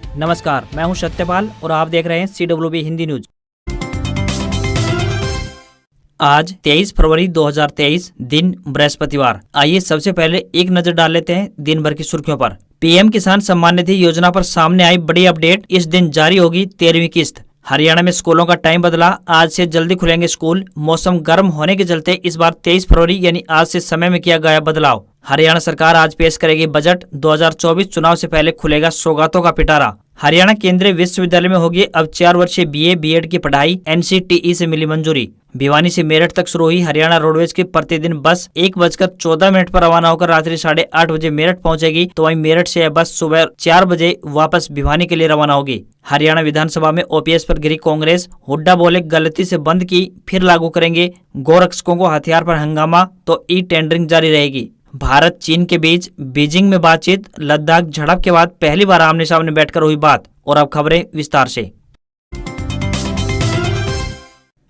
नमस्कार, मैं हूं सत्यपाल और आप देख रहे हैं CWB हिंदी न्यूज। आज 23 फरवरी 2023 दिन बृहस्पतिवार। आइए सबसे पहले एक नजर डाल लेते हैं दिन भर की सुर्खियों पर। पीएम किसान सम्मान निधि योजना पर सामने आई बड़ी अपडेट। इस दिन जारी होगी 13वीं किस्त। हरियाणा में स्कूलों का टाइम बदला, आज से जल्दी खुलेंगे स्कूल। मौसम गर्म होने के चलते इस बार 23 फरवरी यानी आज से समय में किया गया बदलाव। हरियाणा सरकार आज पेश करेगी बजट। 2024 चुनाव से पहले खुलेगा सौगातों का पिटारा। हरियाणा केंद्रीय विश्वविद्यालय में होगी अब 4 वर्षीय BA BEd की पढ़ाई। NCTE से मिली मंजूरी। भिवानी से मेरठ तक शुरू हुई हरियाणा रोडवेज की प्रतिदिन बस 1:14 पर रवाना होकर रात्रि 8:30 बजे मेरठ पहुंचेगी। तो वहीं मेरठ से यह बस सुबह 4 बजे वापस भिवानी के लिए रवाना होगी। हरियाणा विधानसभा में OPS पर गिरी कांग्रेस। हुड्डा बोले गलती से बंद की फिर लागू करेंगे। गोरक्षकों को हथियार पर हंगामा तो टेंडरिंग जारी रहेगी। भारत चीन के बीच बीजिंग में बातचीत। लद्दाख झड़प के बाद पहली बार आमने सामने बैठकर हुई बात। और अब खबरें विस्तार से।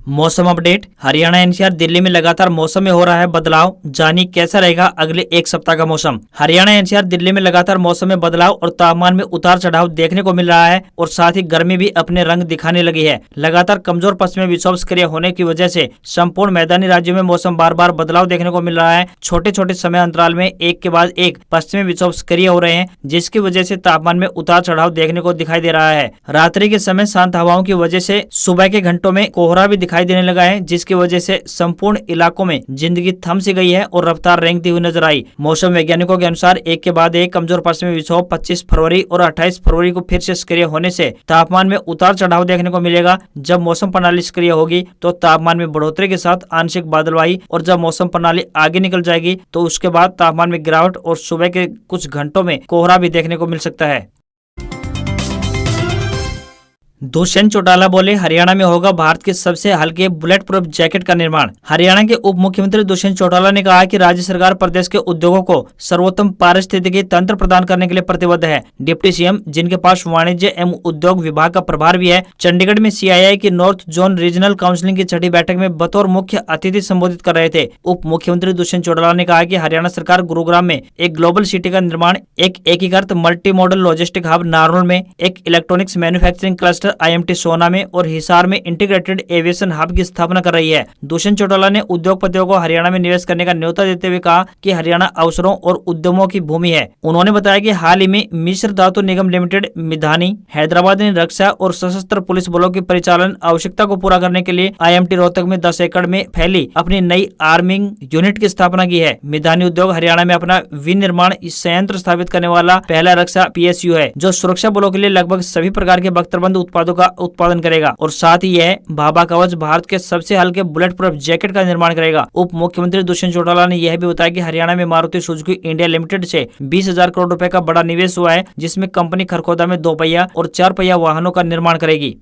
मौसम अपडेट। हरियाणा NCR दिल्ली में लगातार मौसम में हो रहा है बदलाव। जानी कैसा रहेगा अगले एक सप्ताह का मौसम। हरियाणा NCR दिल्ली में लगातार मौसम में बदलाव और तापमान में उतार चढ़ाव देखने को मिल रहा है और साथ ही गर्मी भी अपने रंग दिखाने लगी है। लगातार कमजोर पश्चिमी विक्षोभ सक्रिय होने की वजह से संपूर्ण मैदानी राज्यों में मौसम बार बार बदलाव देखने को मिल रहा है। छोटे छोटे समय अंतराल में एक के बाद एक पश्चिमी विक्षोभ सक्रिय हो रहे हैं, जिसकी वजह से तापमान में उतार चढ़ाव देखने को दिखाई दे रहा है। रात्रि के समय शांत हवाओं की वजह से सुबह के घंटों में कोहरा भी दिखाई देने लगा है, जिसकी वजह से संपूर्ण इलाकों में जिंदगी थम सी गई है और रफ्तार रेंगती हुई नजर आई। मौसम वैज्ञानिकों के अनुसार एक के बाद एक कमजोर पश्चिमी विक्षोभ 25 फरवरी और 28 फरवरी को फिर से सक्रिय होने से तापमान में उतार चढ़ाव देखने को मिलेगा। जब मौसम प्रणाली सक्रिय होगी तो तापमान में बढ़ोतरी के साथ आंशिक बादलवाई, और जब मौसम प्रणाली आगे निकल जाएगी तो उसके बाद तापमान में गिरावट और सुबह के कुछ घंटों में कोहरा भी देखने को मिल सकता है। दुष्यंत चौटाला बोले हरियाणा में होगा भारत के सबसे हल्के बुलेट प्रूफ जैकेट का निर्माण। हरियाणा के उप मुख्यमंत्री दुष्यंत चौटाला ने कहा कि राज्य सरकार प्रदेश के उद्योगों को सर्वोत्तम पारिस्थितिकी तंत्र प्रदान करने के लिए प्रतिबद्ध है। डिप्टी CM, जिनके पास वाणिज्य एवं उद्योग विभाग का प्रभार भी है, चंडीगढ़ में CII की नॉर्थ जोन रीजनल काउंसिल की छठी बैठक में बतौर मुख्य अतिथि संबोधित कर रहे थे। उप मुख्यमंत्री दुष्यंत चौटाला ने कहा कि हरियाणा सरकार गुरुग्राम में एक ग्लोबल सिटी का निर्माण, एक एकीकृत multi modal logistic hub Narnaul में, एक इलेक्ट्रॉनिक्स मैन्युफैक्चरिंग क्लस्टर IMT सोना में और हिसार में इंटीग्रेटेड एविएशन हब की स्थापना कर रही है। दुष्यंत चौटाला ने उद्योगपतियों को हरियाणा में निवेश करने का न्योता देते हुए कहा कि हरियाणा अवसरों और उद्यमों की भूमि है। उन्होंने बताया कि हाल ही में मिश्र धातु निगम लिमिटेड मिधानी हैदराबाद ने रक्षा और सशस्त्र पुलिस बलों की परिचालन आवश्यकता को पूरा करने के लिए IMT रोहतक में 10 एकड़ में फैली अपनी नई आर्मिंग यूनिट की स्थापना की है। मिधानी उद्योग हरियाणा में अपना विनिर्माण संयंत्र स्थापित करने वाला पहला रक्षा PSU है, जो सुरक्षा बलों के लिए लगभग सभी प्रकार के बख्तरबंद उत्पादों का उत्पादन करेगा और साथ ही यह भाभा कवच भारत के सबसे हल्के बुलेट प्रूफ जैकेट का निर्माण करेगा। उप मुख्यमंत्री दुष्यंत चौटाला ने यह भी बताया कि हरियाणा में मारुति सुजुकी इंडिया लिमिटेड से 20,000 करोड़ रुपए का बड़ा निवेश हुआ है, जिसमें कंपनी खरखोदा में 2 पहिया और 4 पहिया वाहनों का निर्माण करेगी।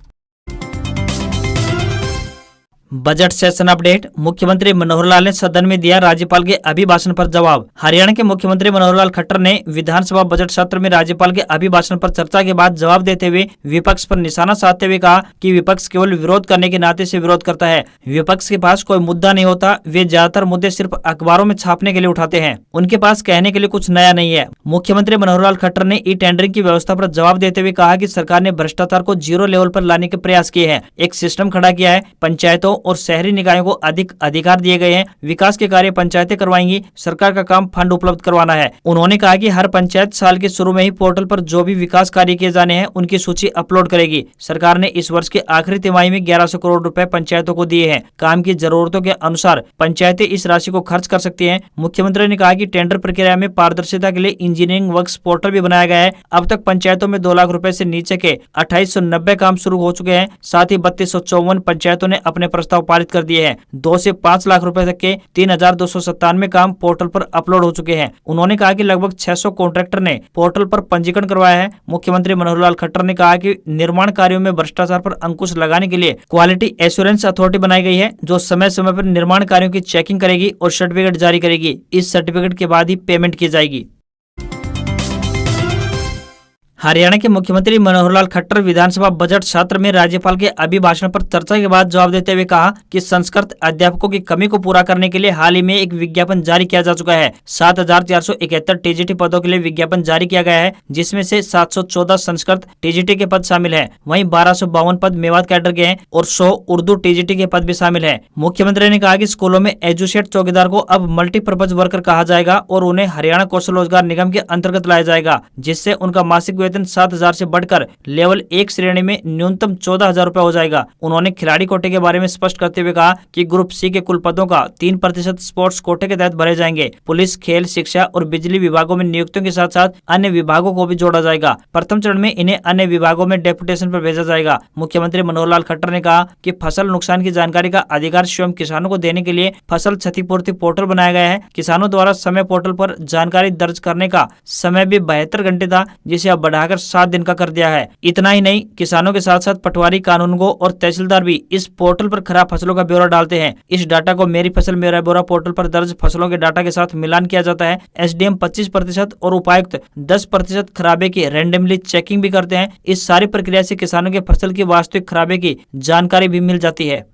Budget session update. मुख्यमंत्री मनोहर लाल ने सदन में दिया राज्यपाल के अभिभाषण पर जवाब। हरियाणा के मुख्यमंत्री मनोहर लाल खट्टर ने विधानसभा बजट सत्र में राज्यपाल के अभिभाषण पर चर्चा के बाद जवाब देते हुए विपक्ष पर निशाना साधते हुए कहा कि विपक्ष केवल विरोध करने के नाते से विरोध करता है। विपक्ष के पास कोई मुद्दा नहीं होता, वे ज्यादातर मुद्दे सिर्फ अखबारों में छापने के लिए उठाते हैं। उनके पास कहने के लिए कुछ नया नहीं है। मुख्यमंत्री मनोहर लाल खट्टर ने टेंडरिंग की व्यवस्था पर जवाब देते हुए कहा कि सरकार ने भ्रष्टाचार को 0 लेवल पर लाने के प्रयास किए हैं, एक सिस्टम खड़ा किया है। पंचायतों और शहरी निकायों को अधिक अधिकार दिए गए हैं। विकास के कार्य पंचायतें करवाएंगी, सरकार का काम फंड उपलब्ध करवाना है। उन्होंने कहा कि हर पंचायत साल के शुरू में ही पोर्टल पर जो भी विकास कार्य किए जाने हैं उनकी सूची अपलोड करेगी। सरकार ने इस वर्ष के आखिरी तिमाही में 1100 करोड़ रुपए पंचायतों को दिए हैं। काम की जरूरतों के अनुसार पंचायतें इस राशि को खर्च कर सकती हैं। मुख्यमंत्री ने कहा कि टेंडर प्रक्रिया में पारदर्शिता के लिए इंजीनियरिंग वर्क्स पोर्टल भी बनाया गया है। अब तक पंचायतों में 2 लाख रुपए से नीचे के 2890 काम शुरू हो चुके हैं। साथ ही 3254 पंचायतों ने अपने प्रस्ताव पारित कर दिए हैं। 2 से 5 लाख रुपए तक के 3297 काम पोर्टल पर अपलोड हो चुके हैं। उन्होंने कहा कि लगभग 600 कॉन्ट्रैक्टर ने पोर्टल पर पंजीकरण करवाया है। मुख्यमंत्री मनोहर लाल खट्टर ने कहा कि निर्माण कार्यों में भ्रष्टाचार पर अंकुश लगाने के लिए क्वालिटी एश्योरेंस अथॉरिटी बनाई गई है, जो समय समय पर निर्माण कार्यों की चेकिंग करेगी और सर्टिफिकेट जारी करेगी। इस सर्टिफिकेट के बाद ही पेमेंट की जाएगी। हरियाणा के मुख्यमंत्री मनोहर लाल खट्टर विधानसभा बजट सत्र में राज्यपाल के अभिभाषण पर चर्चा के बाद जवाब देते हुए कहा कि संस्कृत अध्यापकों की कमी को पूरा करने के लिए हाल ही में एक विज्ञापन जारी किया जा चुका है। 7,471 टीजीटी पदों के लिए विज्ञापन जारी किया गया है, जिसमें से 714 संस्कृत टीजीटी के पद शामिल है। वहीं 1252 पद मेवात कैडर के हैं और 100 उर्दू टीजीटी के पद भी शामिल है। मुख्यमंत्री ने कहा कि स्कूलों में एजुकेट चौकीदार को अब मल्टीपर्पज वर्कर कहा जाएगा और उन्हें हरियाणा कौशल रोजगार निगम के अंतर्गत लाया जाएगा, जिससे उनका मासिक वेतन 7,000 से बढ़कर लेवल 1 श्रेणी में न्यूनतम 14,000 रुपए हो जाएगा। उन्होंने खिलाड़ी कोटे के बारे में स्पष्ट करते हुए कहा कि ग्रुप सी के कुल पदों का 3% स्पोर्ट्स कोटे के तहत भरे जाएंगे। पुलिस, खेल, शिक्षा और बिजली विभागों में नियुक्तियों के साथ साथ अन्य विभागों को भी जोड़ा जाएगा। प्रथम चरण में इन्हें अन्य विभागों में डेपुटेशन पर भेजा जाएगा। मुख्यमंत्री मनोहर लाल खट्टर ने कहा कि फसल नुकसान की जानकारी का अधिकार स्वयं किसानों को देने के लिए फसल क्षतिपूर्ति पोर्टल बनाया गया है। किसानों द्वारा समय पोर्टल पर जानकारी दर्ज करने का समय भी 72 घंटे था, जिसे अब बढ़ाकर 7 दिन का कर दिया है। इतना ही नहीं, किसानों के साथ साथ पटवारी, कानूनगो और तहसीलदार भी इस पोर्टल पर खराब फसलों का ब्यौरा डालते हैं। इस डाटा को मेरी फसल मेरा ब्यौरा पोर्टल पर दर्ज फसलों के डाटा के साथ मिलान किया जाता है। एसडीएम 25% और उपायुक्त 10% खराबे की रैंडमली चेकिंग भी करते हैं। इस सारी प्रक्रिया से किसानों के फसल की वास्तविक खराबे की जानकारी भी मिल जाती है।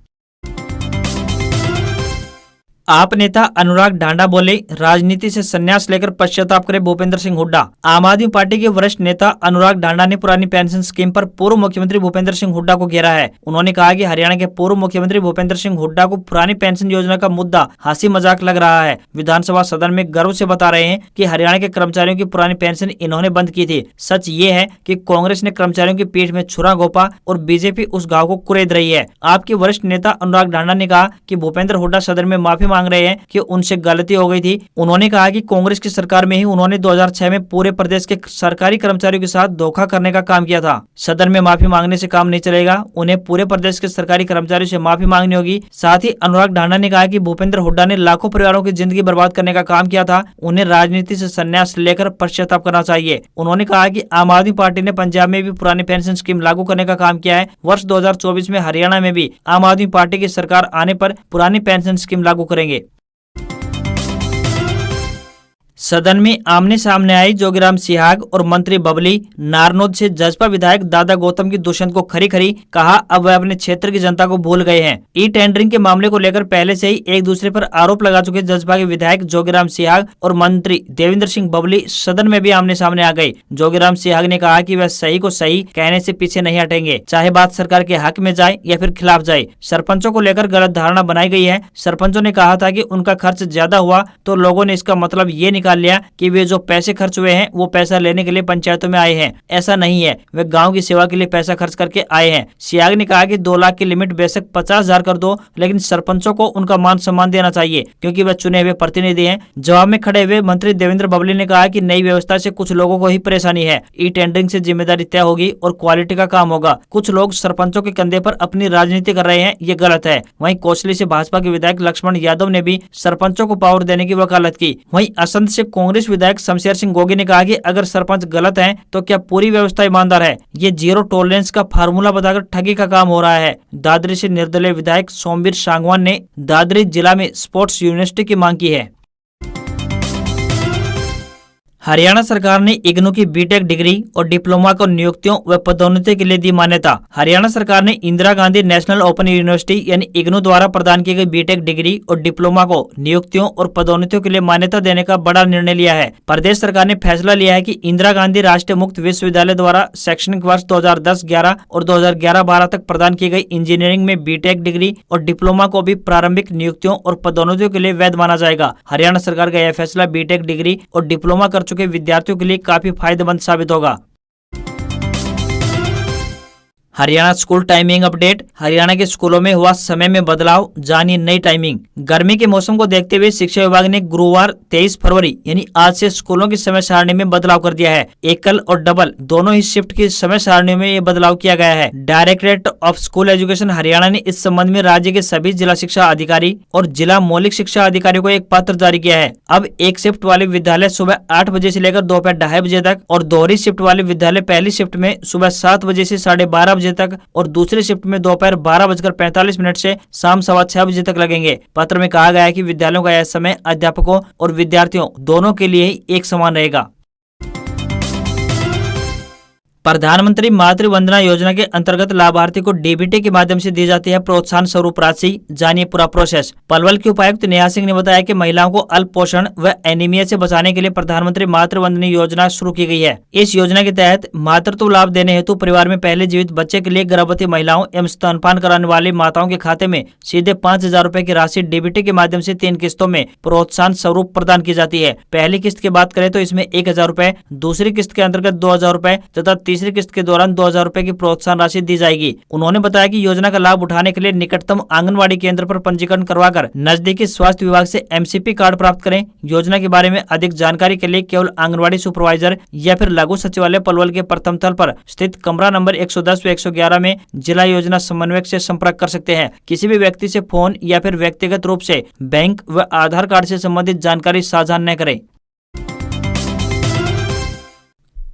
आप नेता अनुराग ढांडा बोले, राजनीति से संन्यास लेकर पश्चाताप करे भूपेंद्र सिंह हुड्डा। आम आदमी पार्टी के वरिष्ठ नेता अनुराग ढांडा ने पुरानी पेंशन स्कीम पर पूर्व मुख्यमंत्री भूपेंद्र सिंह हुड्डा को घेरा है। उन्होंने कहा कि हरियाणा के पूर्व मुख्यमंत्री भूपेंद्र सिंह हुड्डा को पुरानी पेंशन योजना का मुद्दा हंसी मजाक लग रहा है। विधानसभा सदन में गर्व से बता रहे हैं कि हरियाणा के कर्मचारियों की पुरानी पेंशन इन्होंने बंद की थी। सच ये है कि कांग्रेस ने कर्मचारियों की पीठ में छुरा घोंपा और बीजेपी उस घाव को कुरेद रही है। आपके वरिष्ठ नेता अनुराग ढांडा ने कहा कि भूपेंद्र हुड्डा सदन में माफी मांग रहे हैं कि उनसे गलती हो गई थी। उन्होंने कहा कि कांग्रेस की सरकार में ही उन्होंने 2006 में पूरे प्रदेश के सरकारी कर्मचारियों के साथ धोखा करने का काम किया था। सदन में माफी मांगने से काम नहीं चलेगा, उन्हें पूरे प्रदेश के सरकारी कर्मचारियों से माफी मांगनी होगी। साथ ही अनुराग ढांडा ने कहा कि भूपेंद्र हुड्डा ने लाखों परिवारों की जिंदगी बर्बाद करने का काम किया था, उन्हें राजनीति से संन्यास लेकर पश्चाताप करना चाहिए। उन्होंने कहा कि आम आदमी पार्टी ने पंजाब में भी पुरानी पेंशन स्कीम लागू करने का काम किया है। वर्ष 2024 में हरियाणा में भी आम आदमी पार्टी की सरकार आने पर पुरानी पेंशन स्कीम लागू करेंगे। सदन में आमने सामने आई जोगीराम सिहाग और मंत्री बबली। नारनौद से जसपा विधायक दादा गौतम की दुष्यंत को खरी खरी कहा, अब वह अपने क्षेत्र की जनता को भूल गए हैं। ई टेंडरिंग के मामले को लेकर पहले से ही एक दूसरे पर आरोप लगा चुके जसपा के विधायक जोगीराम सिहाग और मंत्री देवेंद्र सिंह बबली सदन में भी आमने सामने आ गए। जोगीराम सिहाग ने कहा कि वह सही को सही कहने से पीछे नहीं हटेंगे, चाहे बात सरकार के हक में जाए या फिर खिलाफ जाए। सरपंचों को लेकर गलत धारणा बनाई गई है। सरपंचों ने कहा था कि उनका खर्च ज्यादा हुआ तो लोगों ने इसका मतलब ये निकाल लिया कि वे जो पैसे खर्च हुए हैं वो पैसा लेने के लिए पंचायतों में आए हैं। ऐसा नहीं है, वे गांव की सेवा के लिए पैसा खर्च करके आए हैं। सियाग ने कहा कि 2 लाख की लिमिट बेशक 50,000 कर दो, लेकिन सरपंचों को उनका मान सम्मान देना चाहिए क्योंकि वे चुने हुए प्रतिनिधि हैं। जवाब में खड़े हुए मंत्री देवेंद्र बबली ने कहा कि नई व्यवस्था से कुछ लोगों को ही परेशानी है। ई टेंडरिंग से जिम्मेदारी तय होगी और क्वालिटी का काम होगा। कुछ लोग सरपंचों के कंधे पर अपनी राजनीति कर रहे हैं, ये गलत है। वहीं कोसली से भाजपा के विधायक लक्ष्मण यादव ने भी सरपंचों को पावर देने की वकालत की। वहीं असंध से कांग्रेस विधायक शमशेर सिंह गोगी ने कहा कि अगर सरपंच गलत हैं तो क्या पूरी व्यवस्था ईमानदार है? ये जीरो टॉलरेंस का फार्मूला बताकर ठगी का काम हो रहा है। दादरी से निर्दलीय विधायक सोमवीर सांगवान ने दादरी जिला में स्पोर्ट्स यूनिवर्सिटी की मांग की है। हरियाणा सरकार ने इग्नू की बीटेक डिग्री और डिप्लोमा को नियुक्तियों व पदोन्नति के लिए दी मान्यता। हरियाणा सरकार ने Indira Gandhi national open university यानी इग्नू द्वारा प्रदान की गई बीटेक डिग्री और डिप्लोमा को नियुक्तियों और पदोन्नतियों के लिए मान्यता देने का बड़ा निर्णय लिया है। प्रदेश सरकार ने फैसला लिया है कि इंदिरा गांधी राष्ट्रीय मुक्त विश्वविद्यालय द्वारा शैक्षणिक वर्ष 2010-11 और 2011-12 तक प्रदान की गई इंजीनियरिंग में बीटेक डिग्री और डिप्लोमा को भी प्रारंभिक नियुक्तियों और पदोन्नतियों के लिए वैध माना जाएगा। हरियाणा सरकार का यह फैसला बीटेक डिग्री और डिप्लोमा कर के विद्यार्थियों के लिए काफी फायदेमंद साबित होगा। Haryana school timing update. Haryana के स्कूलों में हुआ समय में बदलाव, जानिए नई टाइमिंग। गर्मी के मौसम को देखते हुए शिक्षा विभाग ने गुरुवार 23 फरवरी यानी आज से स्कूलों की समय सारणी में बदलाव कर दिया है। एकल और डबल दोनों ही शिफ्ट की समय सारणी में ये बदलाव किया गया है। Directorate of school education Haryana ने इस संबंध में राज्य के सभी जिला शिक्षा अधिकारी और जिला मौलिक शिक्षा अधिकारियों को एक पत्र जारी किया है। अब एक शिफ्ट वाले विद्यालय सुबह 8 बजे से लेकर दोपहर 2:30 बजे तक और दोहरी शिफ्ट वाले विद्यालय पहली शिफ्ट में सुबह 7 बजे से 12:30 बजे तक और दूसरी शिफ्ट में दोपहर 12:45 से शाम 6:15 बजे तक लगेंगे। पत्र में कहा गया है कि विद्यालयों का यह समय अध्यापकों और विद्यार्थियों दोनों के लिए एक समान रहेगा। प्रधानमंत्री मातृ वंदना योजना के अंतर्गत लाभार्थी को डीबीटी के माध्यम से दी जाती है प्रोत्साहन स्वरूप राशि। जानिए पूरा प्रोसेस। पलवल के उपायुक्त नेहा सिंह ने बताया कि महिलाओं को अल्प पोषण व एनीमिया से बचाने के लिए प्रधानमंत्री मातृ वंदना योजना शुरू की गई है। इस योजना के तहत मातृत्व लाभ देने हेतु परिवार में पहले जीवित बच्चे के लिए गर्भवती महिलाओं एवं स्तनपान कराने वाली माताओं के खाते में सीधे 5,000 रूपए की राशि डीबीटी के माध्यम से 3 किस्तों में प्रोत्साहन स्वरूप प्रदान की जाती है। पहली किस्त की बात करें तो इसमें 1,000 रूपए, दूसरी किस्त के अंतर्गत 2,000 रूपए तथा तीसरी किस्त के दौरान 2,000 रूपए की प्रोत्साहन राशि दी जाएगी। उन्होंने बताया कि योजना का लाभ उठाने के लिए निकटतम आंगनवाड़ी केंद्र पर पंजीकरण करवाकर नजदीकी स्वास्थ्य विभाग से एमसीपी कार्ड प्राप्त करें। योजना के बारे में अधिक जानकारी के लिए केवल आंगनवाड़ी सुपरवाइजर या फिर लघु सचिवालय पलवल के प्रथम तल पर स्थित कमरा नंबर 110 व 111 में जिला योजना समन्वयक से संपर्क कर सकते हैं। किसी भी व्यक्ति से फोन या फिर व्यक्तिगत रूप से बैंक व आधार कार्ड से संबंधित जानकारी साझा न करें।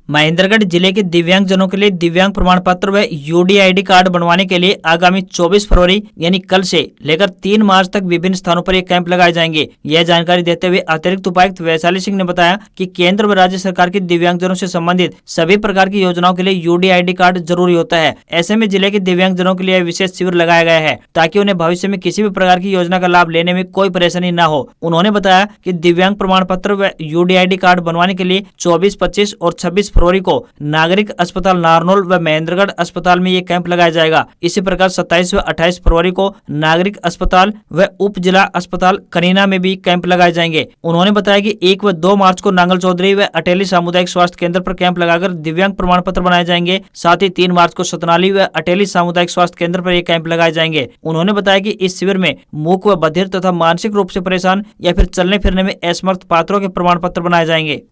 महेंद्रगढ़ जिले के दिव्यांग जनों के लिए दिव्यांग प्रमाण पत्र व यूडीआईडी कार्ड बनवाने के लिए आगामी 24 फरवरी यानी कल से लेकर 3 मार्च तक विभिन्न स्थानों पर ये कैंप लगाए जाएंगे। यह जानकारी देते हुए अतिरिक्त उपायुक्त वैशाली सिंह ने बताया कि केंद्र व राज्य सरकार की दिव्यांगजनों से संबंधित सभी प्रकार की योजनाओं के लिए यूडीआईडी कार्ड जरूरी होता है। ऐसे में जिले के दिव्यांगजनों के लिए विशेष शिविर लगाया गया है ताकि उन्हें भविष्य में किसी भी प्रकार की योजना का लाभ लेने में कोई परेशानी न हो। उन्होंने बताया कि दिव्यांग प्रमाण पत्र व यूडीआईडी कार्ड बनवाने के लिए 24, 25 और 26 फरवरी को नागरिक अस्पताल नारनौल व महेंद्रगढ़ अस्पताल में ये कैंप लगाया जाएगा। इसी प्रकार 27 व 28 फरवरी को नागरिक अस्पताल व उप जिला अस्पताल कनीना में भी कैंप लगाए जाएंगे। उन्होंने बताया कि 1 व 2 मार्च को नांगल चौधरी व अटेली सामुदायिक स्वास्थ्य केंद्र पर कैंप लगाकर दिव्यांग प्रमाण पत्र बनाए जाएंगे। साथ ही 3 मार्च को सतनाली व अटेली सामुदायिक स्वास्थ्य केंद्र पर ये कैंप लगाए जाएंगे। उन्होंने बताया कि इस शिविर में मूक व बधिर तथा मानसिक रूप से परेशान या फिर चलने फिरने में असमर्थ पात्रों के प्रमाण पत्र बनाए जाएंगे।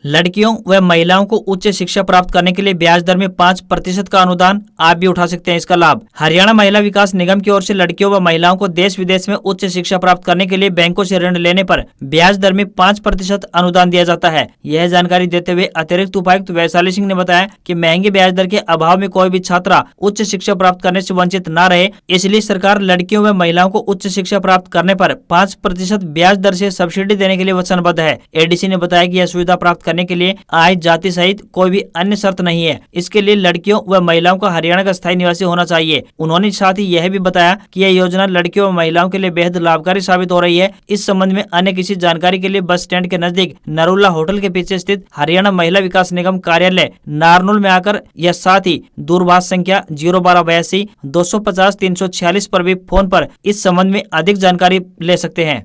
लड़कियों व महिलाओं को उच्च शिक्षा प्राप्त करने के लिए ब्याज दर में 5% का अनुदान, आप भी उठा सकते हैं इसका लाभ। हरियाणा महिला विकास निगम की ओर से लड़कियों व महिलाओं को देश विदेश में उच्च शिक्षा प्राप्त करने के लिए बैंकों से ऋण लेने पर ब्याज दर में 5% अनुदान दिया जाता है। यह जानकारी देते हुए अतिरिक्त उपायुक्त वैशाली सिंह ने बताया कि महंगे ब्याज दर के अभाव में कोई भी छात्रा उच्च शिक्षा प्राप्त करने से वंचित न रहे, इसलिए सरकार लड़कियों व महिलाओं को उच्च शिक्षा प्राप्त करने पर 5% ब्याज दर से सब्सिडी देने के लिए वचनबद्ध है। एडीसी ने बताया कि यह सुविधा प्राप्त करने के लिए आय, जाति सहित कोई भी अन्य शर्त नहीं है। इसके लिए लड़कियों व महिलाओं का हरियाणा का स्थायी निवासी होना चाहिए। उन्होंने साथ ही यह भी बताया कि यह योजना लड़कियों व महिलाओं के लिए बेहद लाभकारी साबित हो रही है। इस संबंध में अन्य किसी जानकारी के लिए बस स्टैंड के नजदीक नरुला होटल के पीछे स्थित हरियाणा महिला विकास निगम कार्यालय नारनौल में आकर या साथ ही दूरभाष संख्या 01282 250 346 पर भी फोन पर इस संबंध में अधिक जानकारी ले सकते हैं।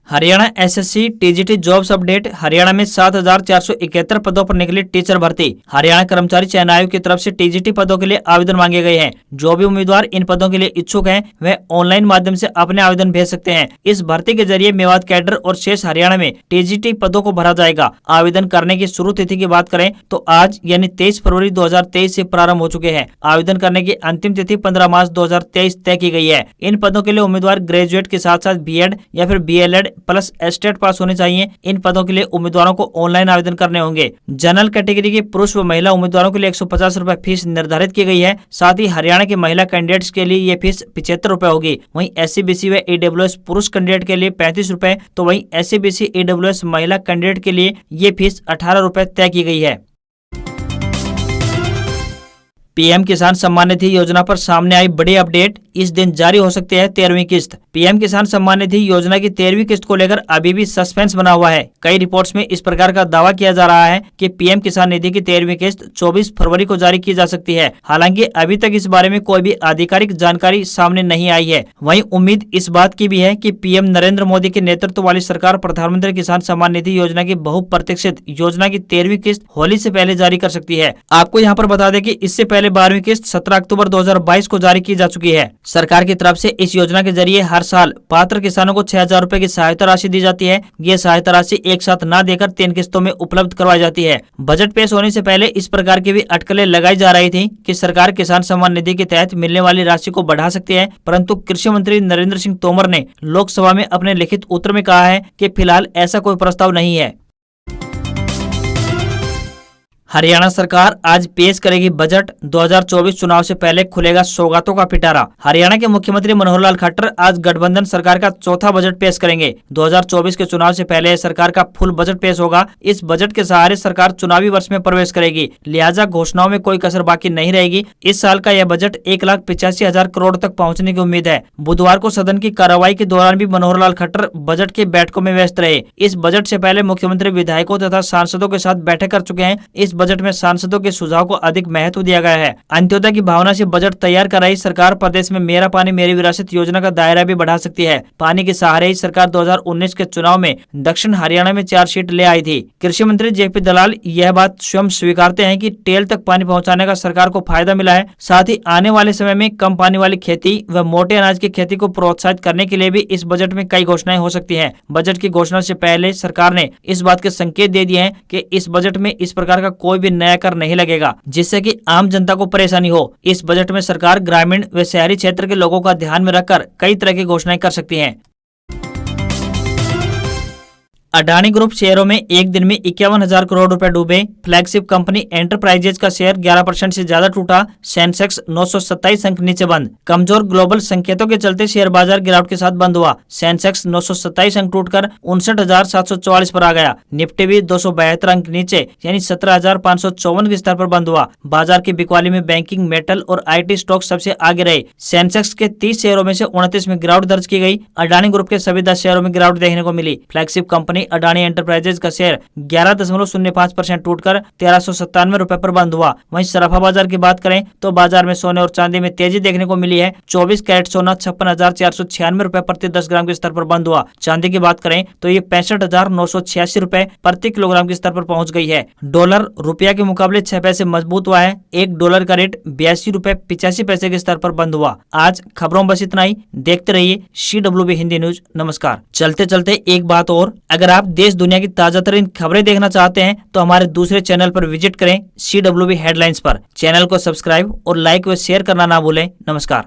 Haryana SSC TGT jobs update. Haryana में 7,471 पदों पर निकली टीचर भर्ती। हरियाणा कर्मचारी चयन आयोग की तरफ से टीजीटी पदों के लिए आवेदन मांगे गए हैं। जो भी उम्मीदवार इन पदों के लिए इच्छुक हैं वह ऑनलाइन माध्यम से अपने आवेदन भेज सकते हैं। इस भर्ती के जरिए मेवात कैडर और शेष हरियाणा में टीजीटी पदों को भरा जाएगा। आवेदन करने की शुरू तिथि की बात करें तो आज यानी 23 फरवरी 2023 से प्रारंभ हो चुके हैं। आवेदन करने की अंतिम तिथि 15 मार्च 2023 तय की गई है। इन पदों के लिए उम्मीदवार ग्रेजुएट के साथ साथ बीएड या फिर बीएलएड प्लस एस्टेट पास होने चाहिए। इन पदों के लिए उम्मीदवारों को ऑनलाइन आवेदन करने होंगे। जनरल कैटेगरी के पुरुष व महिला उम्मीदवारों के लिए 150 रूपए फीस निर्धारित की गई है। साथ ही हरियाणा के महिला कैंडिडेट्स के लिए ये फीस 75 रूपए होगी। वहीं SC/BC व EWS पुरुष कैंडिडेट के लिए 35 रूपए, तो वहीं SC/BC EWS महिला कैंडिडेट के लिए ये फीस 18 रूपए तय की गई है। पीएम किसान सम्मान निधि योजना पर सामने आई बड़ी अपडेट। इस दिन जारी हो सकती है 13वीं किस्त। पीएम किसान सम्मान निधि योजना की 13वीं किस्त को लेकर अभी भी सस्पेंस बना हुआ है। कई रिपोर्ट्स में इस प्रकार का दावा किया जा रहा है कि पीएम किसान निधि की 13वीं किस्त 24 फरवरी को जारी की जा सकती है। हालांकि अभी तक इस बारे में कोई भी आधिकारिक जानकारी सामने नहीं आई है। वहीं उम्मीद इस बात की भी है कि पीएम नरेंद्र मोदी के नेतृत्व वाली सरकार प्रधानमंत्री किसान सम्मान निधि योजना की बहुप्रतीक्षित योजना की 13वीं किस्त होली से पहले जारी कर सकती है। आपको यहाँ पर बता दें कि इससे पहले 12वीं किस्त 17 अक्टूबर 2022 को जारी की जा चुकी है। सरकार की तरफ से इस योजना के जरिए हर साल पात्र किसानों को 6,000 रूपए की सहायता राशि दी जाती है। ये सहायता राशि एक साथ न देकर 3 किस्तों में उपलब्ध करवाई जाती है। बजट पेश होने से पहले इस प्रकार की भी अटकलें लगाई जा रही थी कि सरकार किसान सम्मान निधि के तहत मिलने वाली राशि को बढ़ा सकती है, परंतु कृषि मंत्री नरेंद्र सिंह तोमर ने लोकसभा में अपने लिखित उत्तर में कहा है कि फिलहाल ऐसा कोई प्रस्ताव नहीं है। हरियाणा सरकार आज पेश करेगी बजट। 2024 चुनाव से पहले खुलेगा सौगातों का पिटारा। हरियाणा के मुख्यमंत्री मनोहर लाल खट्टर आज गठबंधन सरकार का चौथा बजट पेश करेंगे। 2024 के चुनाव से पहले सरकार का फुल बजट पेश होगा। इस बजट के सहारे सरकार चुनावी वर्ष में प्रवेश करेगी, लिहाजा घोषणाओं में कोई कसर बाकी नहीं रहेगी। इस साल का यह बजट 1,85,000 करोड़ तक पहुँचने की उम्मीद है। बुधवार को सदन की कार्रवाई के दौरान भी मनोहर लाल खट्टर बजट की बैठकों में व्यस्त रहे। इस बजट से पहले मुख्यमंत्री विधायकों तथा सांसदों के साथ बैठक कर चुके हैं। इस बजट में सांसदों के सुझाव को अधिक महत्व दिया गया है। अंत्योदय की भावना से बजट तैयार कर रही सरकार प्रदेश में मेरा पानी मेरी विरासत योजना का दायरा भी बढ़ा सकती है। पानी के सहारे ही सरकार 2019 के चुनाव में दक्षिण हरियाणा में 4 सीट ले आई थी। कृषि मंत्री जेपी दलाल यह बात स्वयं स्वीकारते हैं कि टेल तक पानी पहुंचाने का सरकार को फायदा मिला है। साथ ही आने वाले समय में कम पानी वाली खेती व मोटे अनाज की खेती को प्रोत्साहित करने के लिए भी इस बजट में कई घोषणाएं हो सकती हैं। बजट की घोषणा से पहले सरकार ने इस बात के संकेत दे दिए हैं कि इस बजट में इस प्रकार का कोई भी नया कर नहीं लगेगा जिससे कि आम जनता को परेशानी हो। इस बजट में सरकार ग्रामीण व शहरी क्षेत्र के लोगों का ध्यान में रखकर कई तरह की घोषणाएं कर सकती है। अडानी ग्रुप शेयरों में एक दिन में 51,000 करोड़ रुपए डूबे। फ्लैगशिप कंपनी एंटरप्राइजेज का शेयर 11% से ज्यादा टूटा। सेंसेक्स 927 अंक नीचे बंद। कमजोर ग्लोबल संकेतों के चलते शेयर बाजार गिरावट के साथ बंद हुआ। सेंसेक्स 927 अंक टूटकर 59,744 पर आ गया। निफ्टी भी 272 अंक नीचे यानी 17,554 के स्तर पर बंद हुआ। बाजार की बिकवाली में बैंकिंग, मेटल और IT स्टॉक सबसे आगे रहे। सेंसेक्स के 30 शेयरों में से 29 में गिरावट दर्ज की गई। अडानी ग्रुप के सभी 10 शेयरों में गिरावट देखने को मिली। फ्लैगशिप कंपनी अडानी एंटरप्राइजेज का शेयर 11.05% टूटकर 1397 रुपए पर बंद हुआ। वहीं सराफा बाजार की बात करें तो बाजार में सोने और चांदी में तेजी देखने को मिली है। 24 कैरेट सोना 56,496 रुपए प्रति 10 ग्राम के स्तर पर बंद हुआ। चांदी की बात करें तो ये 65,986 रुपए प्रति किलोग्राम के स्तर पर पहुंच गई है। डॉलर रुपया के मुकाबले 6 पैसे मजबूत हुआ है। $1 का रेट 82 रुपए 85 पैसे के स्तर पर बंद हुआ। आज खबरों बस इतना ही। देखते रहिए CWB हिंदी न्यूज। नमस्कार। चलते चलते एक बात और, अगर आप देश दुनिया की ताजा तरीन खबरें देखना चाहते हैं तो हमारे दूसरे चैनल पर विजिट करें CWB हेडलाइंस पर। चैनल को सब्सक्राइब और लाइक व शेयर करना ना भूलें। नमस्कार।